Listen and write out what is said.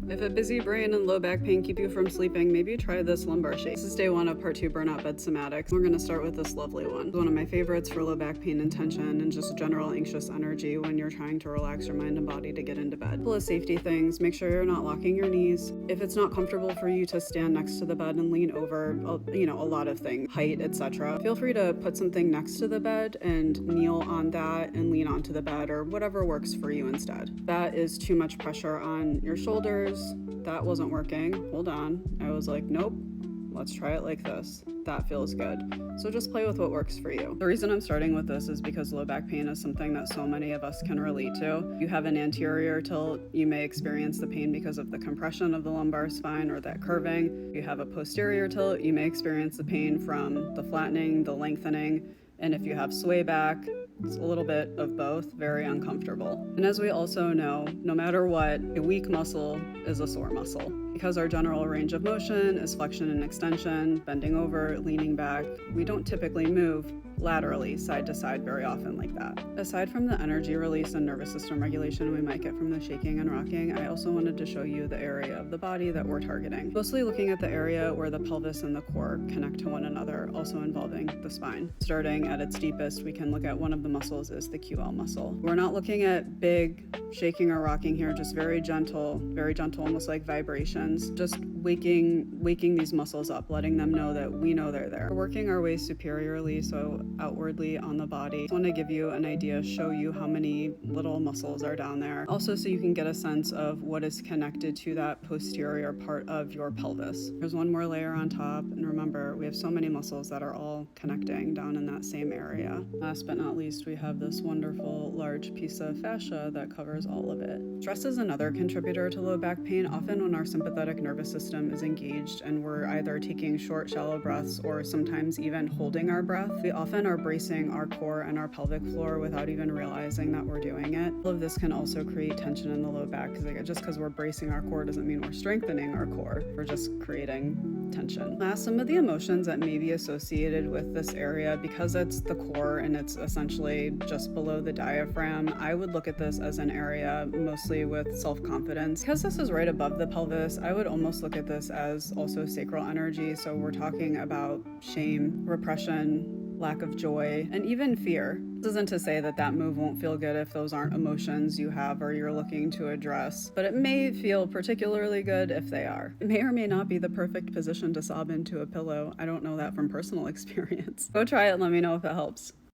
If a busy brain and low back pain keep you from sleeping, maybe try this lumbar shake. This is day 1 of part 2 burnout bed somatics. We're gonna start with this lovely one. It's one of my favorites for low back pain and tension and just general anxious energy when you're trying to relax your mind and body to get into bed. Couple of safety things, make sure you're not locking your knees. If it's not comfortable for you to stand next to the bed and lean over, a lot of things, height, etc. Feel free to put something next to the bed and kneel on that and lean onto the bed or whatever works for you instead. That is too much pressure on your shoulders. That wasn't working. Hold on. I was like, nope. Let's try it like this. That feels good. So just play with what works for you. The reason I'm starting with this is because low back pain is something that so many of us can relate to. You have an anterior tilt, you may experience the pain because of the compression of the lumbar spine or that curving. You have a posterior tilt, you may experience the pain from the flattening, the lengthening, and if you have sway back, it's a little bit of both, very uncomfortable. And as we also know, no matter what, a weak muscle is a sore muscle. Because our general range of motion is flexion and extension, bending over, leaning back, we don't typically move laterally, side to side very often like that. Aside from the energy release and nervous system regulation we might get from the shaking and rocking, I also wanted to show you the area of the body that we're targeting. Mostly looking at the area where the pelvis and the core connect to one another, also involving the spine. Starting at its deepest, we can look at one of the muscles is the QL muscle. We're not looking at big shaking or rocking here, just very gentle, almost like vibrations, just waking these muscles up, letting them know that we know they're there. We're working our way superiorly, so outwardly on the body. I just want to give you an idea, show you how many little muscles are down there. Also, so you can get a sense of what is connected to that posterior part of your pelvis. There's one more layer on top, and remember, we have so many muscles that are all connecting down in that same area. Last but not least, we have this wonderful large piece of fascia that covers all of it. Stress is another contributor to low back pain. Often when our sympathetic nervous system is engaged and we're either taking short, shallow breaths or sometimes even holding our breath, we often are bracing our core and our pelvic floor without even realizing that we're doing it. All of this can also create tension in the low back, because just because we're bracing our core doesn't mean we're strengthening our core. We're just creating tension. Last, some of the emotions that may be associated with this area, because it's the core and it's essentially just below the diaphragm, I would look at this as an area mostly with self-confidence. Because this is right above the pelvis, I would almost look at this as also sacral energy. So we're talking about shame, repression, lack of joy, and even fear. This isn't to say that that move won't feel good if those aren't emotions you have or you're looking to address, but it may feel particularly good if they are. It may or may not be the perfect position to sob into a pillow. I don't know that from personal experience. Go try it and let me know if it helps.